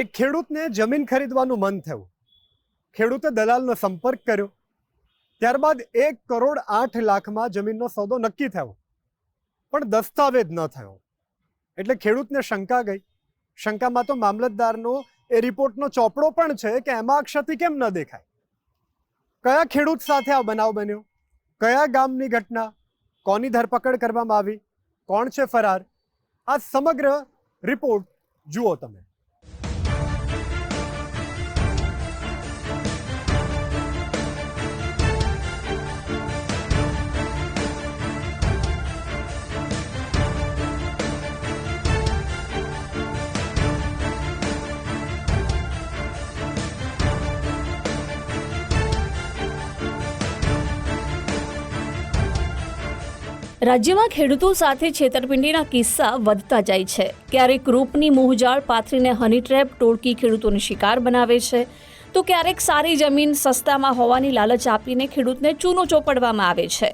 એક ખેડૂતને જમીન ખરીદવાનું મન થયું. ખેડૂતે દલાલનો સંપર્ક કર્યો. ત્યારબાદ 1,08,00,000માં જમીનનો સોદો નક્કી થયો, પણ દસ્તાવેજ ન થયો. એટલે ખેડૂતને શંકા ગઈ. શંકામાં તો મામલતદારનો એ રિપોર્ટનો ચોપડો પણ છે કે એમાં ક્ષતિ કેમ ન દેખાય. કયા ખેડૂત સાથે આ બનાવ બન્યો, કયા ગામની ઘટના, કોની ધરપકડ કરવામાં આવી, કોણ છે ફરાર, આ સમગ્ર રિપોર્ટ જુઓ તમે. રાજ્યમાં ખેડૂતો સાથે છેતરપિંડીના કિસ્સા વધતા જાય છે. ક્યારેક રૂપની મોહજાળ પાથરીને હની ટ્રેપ ટોળકી ખેડૂતોને શિકાર બનાવે છે, તો ક્યારેક સારી જમીન સસ્તામાં હોવાની લાલચ આપીને ખેડૂતને ચૂનો ચોપડવામાં આવે છે.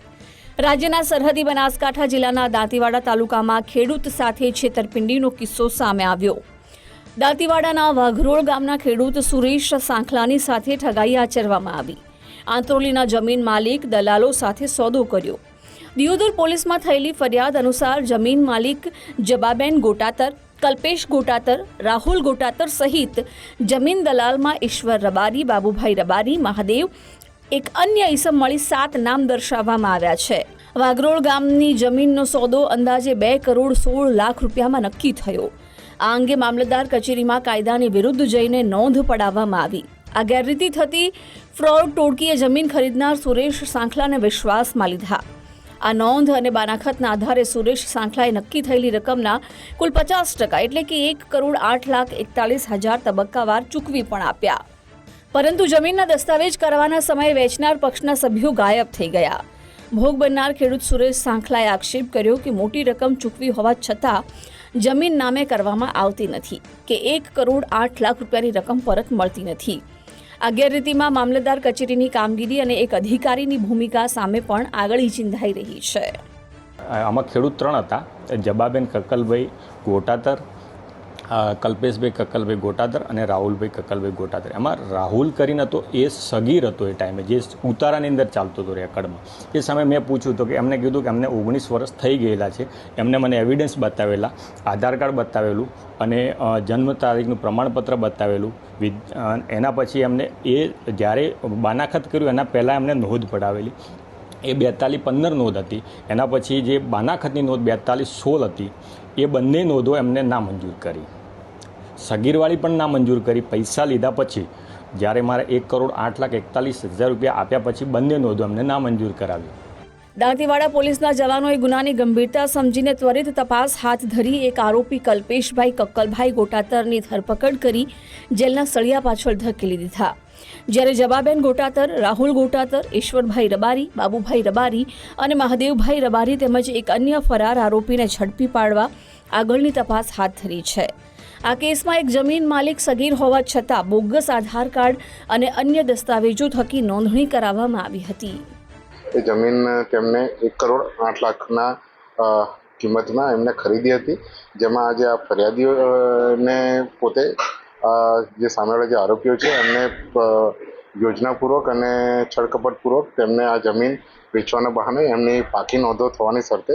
રાજ્યના સરહદી બનાસકાંઠા જિલ્લાના દાંતીવાડા તાલુકામાં ખેડૂત સાથે છેતરપિંડીનો કિસ્સો સામે આવ્યો. દાંતીવાડાના વાઘરોળ ગામના ખેડૂત સુરેશ સાંખલાની સાથે ઠગાઈ આચરવામાં આવી. આંત્રોલીના જમીન માલિક દલાલો સાથે સોદો કર્યો. દિયોદર પોલીસમાં થયેલી ફરિયાદ અનુસાર જમીન માલિક જબાબેન ગોટાતર, કલ્પેશ ગોટાતર, રાહુલ ગોટાતર સહિત જમીન દલાલમાં ઈશ્વર રબારી, બાબુભાઈ રબારી, મહાદેવ, એક અન્ય ઈસમ મળી 7 નામ દર્શાવવામાં આવ્યા છે. વાઘરોળ ગામની જમીનનો સોદો અંદાજે 2,16,00,000 રૂપિયામાં નક્કી થયો. આ અંગે મામલતદાર કચેરીમાં કાયદાની વિરુદ્ધ જઈને નોંધ પડાવવામાં આવી. આ ગેરરીતિ થતી ફ્રોડ ટોળકીએ જમીન ખરીદનાર સુરેશ સાંખલાને વિશ્વાસમાં લીધા. આ નોંધ અને બાનાખતના આધારે સુરેશ સાંખલાએ નક્કી થયેલી રકમના કુલ 50% એટલે કે 1,08,41,000 તબક્કાવાર ચૂકવી પણ આપ્યા. પરંતુ જમીનના દસ્તાવેજ કરવાના સમયે વેચનાર પક્ષના સભ્યો ગાયબ થઈ ગયા. ભોગ બનનાર ખેડૂત સુરેશ સાંખલાએ આક્ષેપ કર્યો કે મોટી રકમ ચૂકવી હોવા છતાં જમીન નામે કરવામાં આવતી નથી કે 1,08,00,000 રૂપિયાની રકમ પરત મળતી નથી. આ ગેરરીતિમાં મામલતદાર કચેરીની કામગીરી અને એક અધિકારીની ભૂમિકા સામે પણ આગળ ચિંધાઈ રહી છે. આમાં ખેડૂત 3 હતા: જબાબેન કકલભાઈ ગોટાતર, કલ્પેશભાઈ કકલભાઈ ગોટાતર અને રાહુલભાઈ કકલભાઈ ગોટાતર. એમાં રાહુલ કરીને તો એ સગીર હતો એ ટાઈમે, જે ઉતારાની અંદર ચાલતો હતો રેકર્ડમાં. એ સમયે મેં પૂછ્યું તો કે એમને કીધું કે એમને 19 વર્ષ થઈ ગયેલા છે. એમને મને એવિડન્સ બતાવેલા, આધાર કાર્ડ બતાવેલું અને જન્મ તારીખનું પ્રમાણપત્ર બતાવેલું. એના પછી એમને એ જ્યારે બાનાખત કર્યું એના પહેલાં એમને નોંધ પડાવેલી. એ 4215 નોંધ હતી. એના પછી જે બાનાખતની નોંધ 4216 હતી, એ બંને નોંધો એમને નામંજૂર કરી. સગીરવાળી પણ નામંજૂર કરી. પૈસા લીધા પછી જ્યારે મારે 1,08,41,000 રૂપિયા આપ્યા પછી બંને નોંધો એમને નામંજૂર કરાવી. દાંતીવાડા પોલીસના જવાનોએ ગુનાની ગંભીરતા સમજીને ત્વરિત તપાસ હાથ ધરી એક આરોપી કલ્પેશભાઈ કક્કલભાઈ ગોટાતરની ધરપકડ કરી જેલના સળિયા પાછળ ધકેલી દીધા. જ્યારે જબાબેન ગોટાતર, રાહુલ ગોટાતર, ઈશ્વરભાઈ રબારી, બાબુભાઈ રબારી અને મહાદેવભાઈ રબારી તેમજ એક અન્ય ફરાર આરોપીને ઝડપી પાડવા આગળની તપાસ હાથ ધરી છે. આ કેસમાં એક જમીન માલિક સગીર હોવા છતાં બોગસ આધાર કાર્ડ અને અન્ય દસ્તાવેજો થકી નોંધણી કરાવવામાં આવી હતી. એ જમીન તેમને 1,08,00,000ના કિંમતમાં એમને ખરીદી હતી, જેમાં આજે આ ફરિયાદીઓને પોતે જે સામેવાળા જે આરોપીઓ છે એમને યોજનાપૂર્વક અને છળકપટપૂર્વક તેમને આ જમીન વેચવાના બહાને એમની પાકી નોંધો થવાની શરતે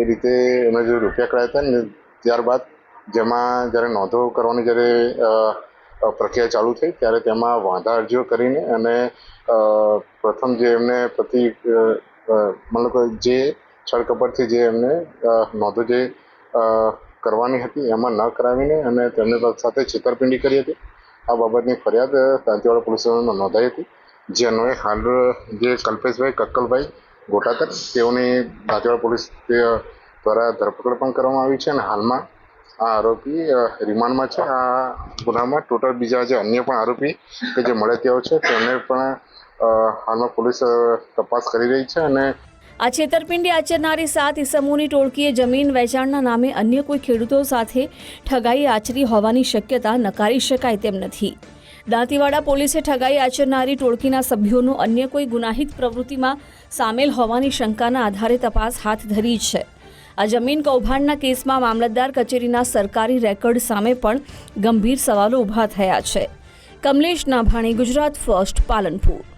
એ રીતે એમને જે રૂપિયા કરાયા હતા ને ત્યારબાદ જેમાં જ્યારે નોંધો કરવાની જ્યારે પ્રક્રિયા ચાલુ થઈ ત્યારે તેમાં વાંધા અરજીઓ કરીને અને પ્રથમ જે એમને મતલબ જે છળકપટથી જે એમને નોંધો જે કરવાની હતી એમાં ન કરાવીને અને તેમની સાથે છેતરપિંડી કરી હતી. આ બાબતની ફરિયાદ દાંતીવાડા પોલીસ સ્ટેશનમાં નોંધાઈ હતી, જે અન્વયે હાલ જે કલ્પેશભાઈ કક્કલભાઈ ગોટાતર તેઓની દાંતીવાડા પોલીસ દ્વારા ધરપકડ પણ કરવામાં આવી છે અને હાલમાં આ આરોપી રિમાન્ડમાં છે. આ ગુનામાં ટોટલ બીજા જે અન્ય પણ આરોપી કે જે મળતિયાઓ છે તેમને પણ હાલમાં પોલીસ તપાસ કરી રહી છે. અને આ છેતરપિંડી આચરનારી 7 ઈસમોની ટોળકીએ જમીન વેચાણના નામે અન્ય કોઈ ખેડૂતો સાથે ઠગાઈ આચરી હોવાની શક્યતા નકારી શકાય તેમ નથી. દાંતીવાડા પોલીસે ઠગાઈ આચરનારી ટોળકીના સભ્યોનું અન્ય કોઈ ગુનાહિત પ્રવૃત્તિમાં સામેલ હોવાની શંકાના આધારે તપાસ હાથ ધરી છે. આ જમીન કૌભાંડના કેસમાં મામલતદાર કચેરીના સરકારી રેકોર્ડ સામે પણ ગંભીર સવાલો ઊભા થયા છે. કમલેશ નાભાણી, ગુજરાત ફર્સ્ટ, પાલનપુર.